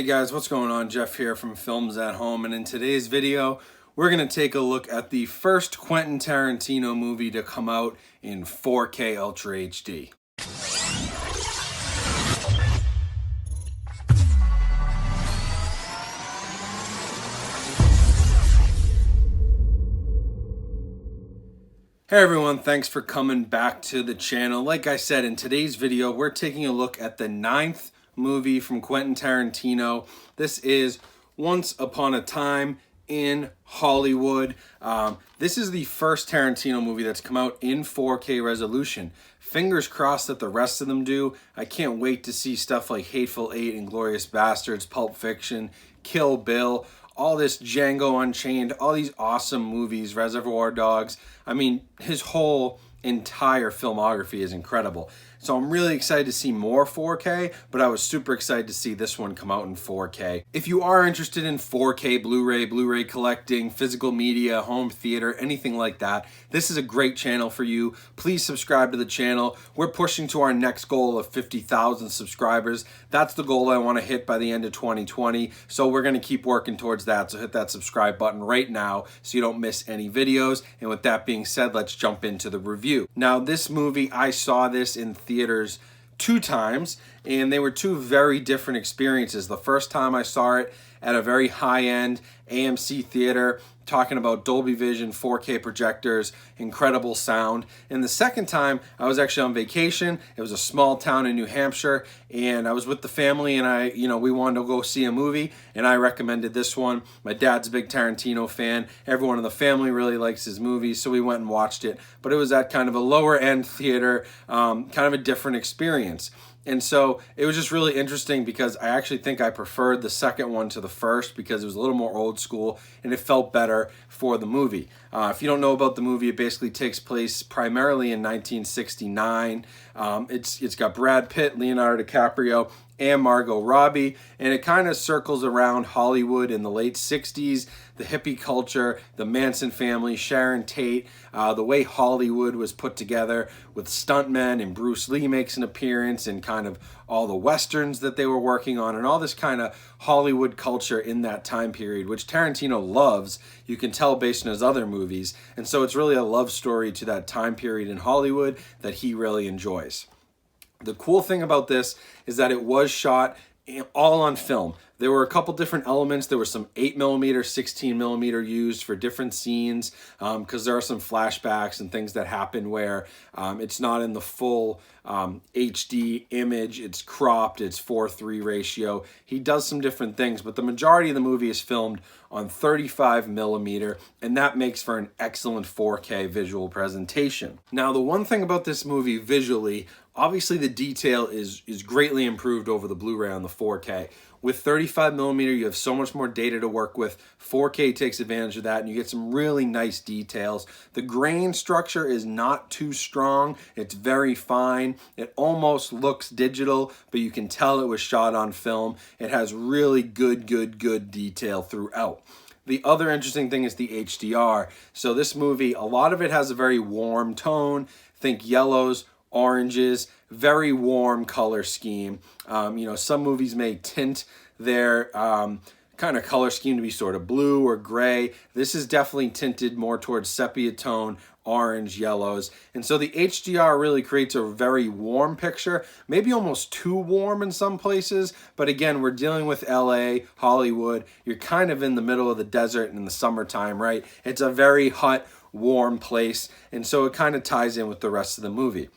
Hey guys, what's going on? Jeff here from Films at Home, and in today's video we're going to take a look at the first Quentin Tarantino movie to come out in 4K Ultra HD. Hey everyone, thanks for coming back to the channel. Like I said, in today's video we're taking a look at the 9th movie from Quentin Tarantino. This is Once Upon a Time in Hollywood. This is the first Tarantino movie that's come out in 4K resolution. Fingers crossed that the rest of them do. I can't wait to see stuff like Hateful Eight, Inglourious Bastards, Pulp Fiction, Kill Bill, all this Django Unchained, all these awesome movies, Reservoir Dogs. I mean, his whole entire filmography is incredible. So I'm really excited to see more 4K, but I was super excited to see this one come out in 4K. If you are interested in 4K Blu-ray collecting, physical media, home theater, anything like that, this is a great channel for you. Please subscribe to the channel. We're pushing to our next goal of 50,000 subscribers. That's the goal I want to hit by the end of 2020. So we're going to keep working towards that. So hit that subscribe button right now so you don't miss any videos. And with that being said, let's jump into the review. Now, this movie, I saw this in theaters 2 times, and they were 2 very different experiences. The first time I saw it at a very high-end AMC theater, talking about Dolby Vision, 4K projectors, incredible sound. And the second time, I was actually on vacation. It was a small town in New Hampshire, and I was with the family, and we wanted to go see a movie, and I recommended this one. My dad's a big Tarantino fan. Everyone in the family really likes his movies, so we went and watched it. But it was at kind of a lower-end theater, kind of a different experience. And so it was just really interesting because I actually think I preferred the second one to the first because it was a little more old school and it felt better for the movie. If you don't know about the movie, it basically takes place primarily in 1969. It's got Brad Pitt, Leonardo DiCaprio, and Margot Robbie, and it kind of circles around Hollywood in the late 60s, the hippie culture, the Manson family, Sharon Tate, the way Hollywood was put together with stuntmen, and Bruce Lee makes an appearance, and kind of all the westerns that they were working on, and all this kind of Hollywood culture in that time period, which Tarantino loves. You can tell based on his other movies, and so it's really a love story to that time period in Hollywood that he really enjoys. The cool thing about this is that it was shot all on film. There were a couple different elements. There were some 8mm, 16mm used for different scenes because there are some flashbacks and things that happen where it's not in the full HD image. It's cropped. It's 4:3 ratio. He does some different things, but the majority of the movie is filmed on 35mm, and that makes for an excellent 4K visual presentation. Now, the one thing about this movie visually, obviously the detail is greatly improved over the Blu-ray on the 4K. With 35mm, you have so much more data to work with. 4K takes advantage of that, and you get some really nice details. The grain structure is not too strong. It's very fine. It almost looks digital, but you can tell it was shot on film. It has really good detail throughout. The other interesting thing is the HDR. So this movie, a lot of it has a very warm tone. Think yellows, oranges, very warm color scheme. Some movies may tint their kind of color scheme to be sort of blue or gray. This is definitely tinted more towards sepia tone, orange, yellows. And so the HDR really creates a very warm picture, maybe almost too warm in some places. But again, we're dealing with LA, Hollywood. You're kind of in the middle of the desert in the summertime, right? It's a very hot, warm place. And so it kind of ties in with the rest of the movie.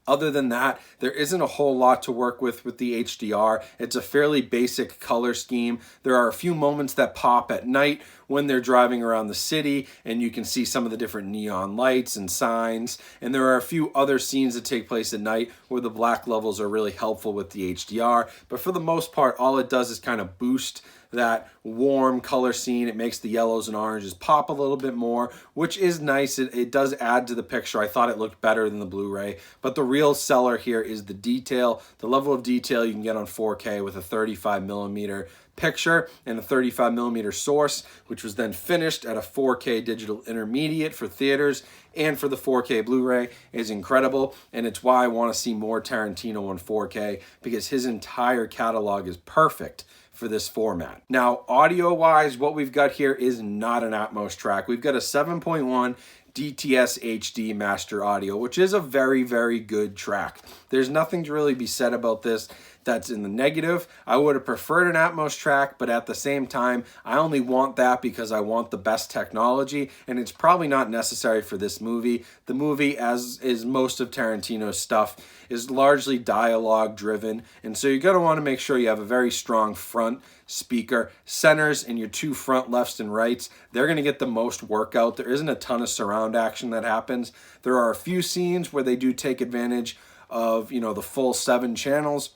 Other than that, there isn't a whole lot to work with the HDR. It's a fairly basic color scheme. There are a few moments that pop at night when they're driving around the city, and you can see some of the different neon lights and signs. And there are a few other scenes that take place at night where the black levels are really helpful with the HDR. But for the most part, all it does is kind of boost that warm color scene. It makes the yellows and oranges pop a little bit more, which is nice. It does add to the picture. I thought it looked better than the Blu-ray, but the real seller here is the detail, the level of detail you can get on 4K with a 35mm picture and a 35mm source, which was then finished at a 4K digital intermediate for theaters and for the 4K Blu-ray, is incredible. And it's why I want to see more Tarantino on 4K, because his entire catalog is perfect for this format. Now, audio-wise, what we've got here is not an Atmos track. We've got a 7.1 DTS HD master audio, which is a very, very good track. There's nothing to really be said about this that's in the negative. I would have preferred an Atmos track, but at the same time, I only want that because I want the best technology, and it's probably not necessary for this movie. The movie, as is most of Tarantino's stuff, is largely dialogue driven, and so you're going to want to make sure you have a very strong front speaker. Centers and your two front lefts and rights, they're going to get the most workout. There isn't a ton of surround action that happens. There are a few scenes where they do take advantage of, you know, the full 7 channels,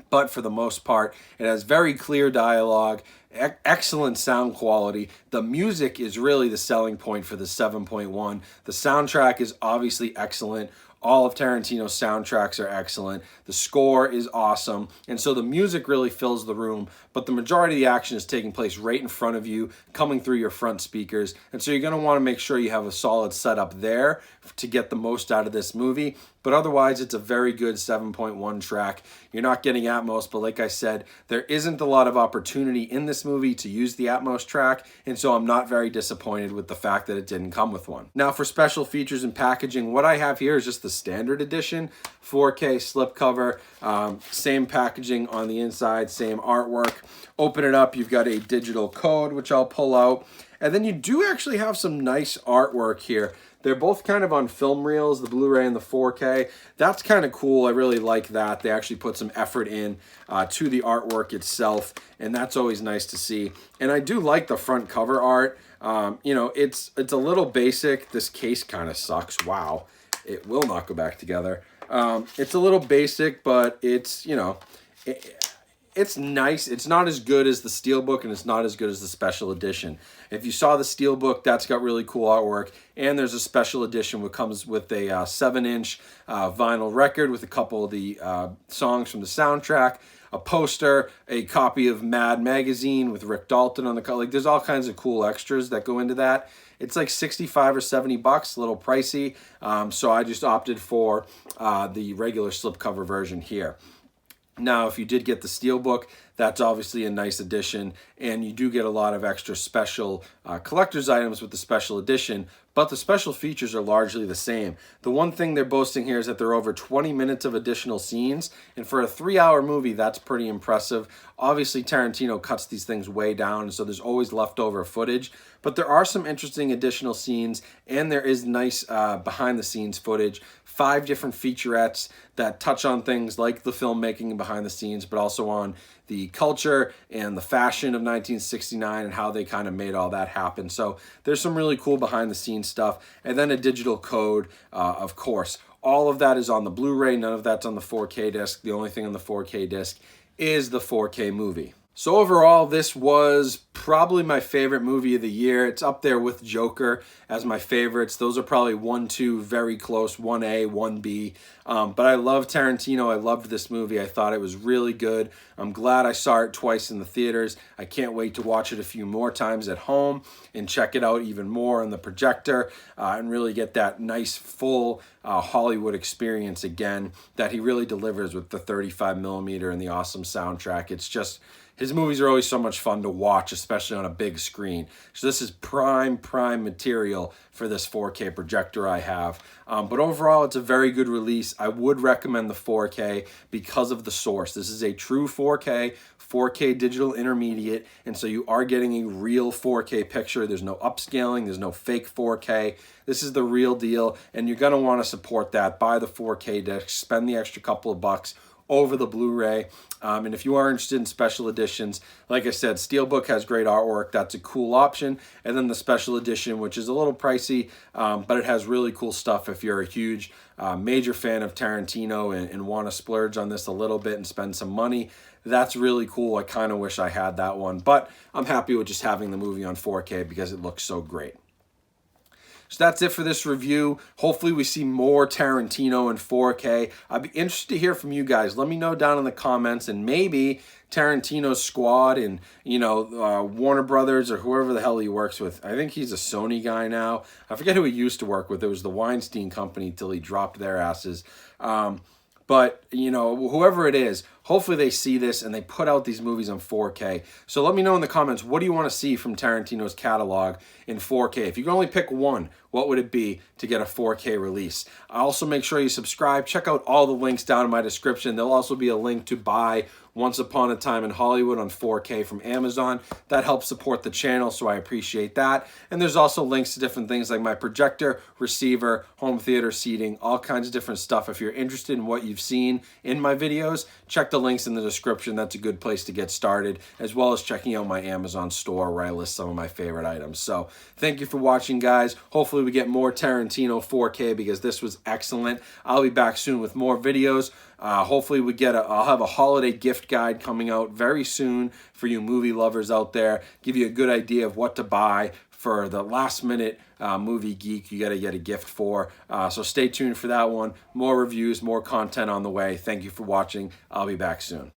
but for the most part, it has very clear dialogue, excellent sound quality. The music is really the selling point for the 7.1. The soundtrack is obviously excellent. All of Tarantino's soundtracks are excellent. The score is awesome. And so the music really fills the room, but the majority of the action is taking place right in front of you, coming through your front speakers. And so you're going to want to make sure you have a solid setup there to get the most out of this movie. But otherwise, it's a very good 7.1 track. You're not getting Atmos, but like I said, there isn't a lot of opportunity in this movie to use the Atmos track, and so I'm not very disappointed with the fact that it didn't come with one. Now, for special features and packaging, what I have here is just the standard edition, 4K slipcover, same packaging on the inside, same artwork. Open it up, you've got a digital code, which I'll pull out, and then you do actually have some nice artwork here. They're both kind of on film reels, the Blu-ray and the 4K. That's kind of cool. I really like that. They actually put some effort in to the artwork itself, and that's always nice to see. And I do like the front cover art. You know, it's a little basic. This case kind of sucks. Wow. It will not go back together. It's a little basic, but it's, you know, it's nice. It's not as good as the Steelbook, and it's not as good as the special edition. If you saw the Steelbook, that's got really cool artwork, and there's a special edition which comes with a 7-inch vinyl record with a couple of the songs from the soundtrack, a poster, a copy of Mad Magazine with Rick Dalton on the cover. Like, there's all kinds of cool extras that go into that. It's like 65 or 70 bucks, a little pricey, so I just opted for the regular slipcover version here. Now, if you did get the Steelbook, that's obviously a nice addition, and you do get a lot of extra special collector's items with the special edition, but the special features are largely the same. The one thing they're boasting here is that there are over 20 minutes of additional scenes, and for a 3-hour movie, that's pretty impressive. Obviously, Tarantino cuts these things way down, so there's always leftover footage, but there are some interesting additional scenes, and there is nice behind-the-scenes footage. 5 different featurettes that touch on things like the filmmaking and behind the scenes, but also on the culture and the fashion of 1969 and how they kind of made all that happen. So there's some really cool behind the scenes stuff. And then a digital code, of course. All of that is on the Blu-ray. None of that's on the 4K disc. The only thing on the 4K disc is the 4K movie. So overall, this was probably my favorite movie of the year. It's up there with Joker as my favorites. Those are probably 1, 2, very close, 1A, 1B. But I love Tarantino. I loved this movie. I thought it was really good. I'm glad I saw it twice in the theaters. I can't wait to watch it a few more times at home and check it out even more on the projector and really get that nice full Hollywood experience again that he really delivers with the 35mm and the awesome soundtrack. It's just, his movies are always so much fun to watch, especially on a big screen. So this is prime material for this 4K projector I have. But overall, it's a very good release. I would recommend the 4K because of the source. This is a true 4K, 4K digital intermediate, and so you are getting a real 4K picture. There's no upscaling, there's no fake 4K. This is the real deal, and you're gonna wanna support that. Buy the 4K disc, spend the extra couple of bucks over the Blu-ray. And if you are interested in special editions, like I said, Steelbook has great artwork. That's a cool option. And then the special edition, which is a little pricey, but it has really cool stuff if you're a huge, major fan of Tarantino and want to splurge on this a little bit and spend some money. That's really cool. I kind of wish I had that one, but I'm happy with just having the movie on 4K because it looks so great. So that's it for this review. Hopefully we see more Tarantino in 4K. I'd be interested to hear from you guys. Let me know down in the comments, and maybe Tarantino's squad and, you know, Warner Brothers or whoever the hell he works with. I think he's a Sony guy now. I forget who he used to work with. It was the Weinstein Company till he dropped their asses. But, you know, whoever it is, hopefully they see this and they put out these movies on 4K. So let me know in the comments, what do you want to see from Tarantino's catalog in 4K? If you can only pick one, what would it be to get a 4K release? Also, make sure you subscribe. Check out all the links down in my description. There'll also be a link to buy Once Upon a Time in Hollywood on 4K from Amazon. That helps support the channel, so I appreciate that. And there's also links to different things like my projector, receiver, home theater seating, all kinds of different stuff. If you're interested in what you've seen in my videos, check the links in the description. That's a good place to get started, as well as checking out my Amazon store where I list some of my favorite items. So thank you for watching, guys. Hopefully we get more Tarantino 4K because this was excellent. I'll be back soon with more videos. Hopefully we get I'll have a holiday gift guide coming out very soon for you movie lovers out there. Give you a good idea of what to buy for the last minute movie geek you got to get a gift for. So stay tuned for that one. More reviews, more content on the way. Thank you for watching. I'll be back soon.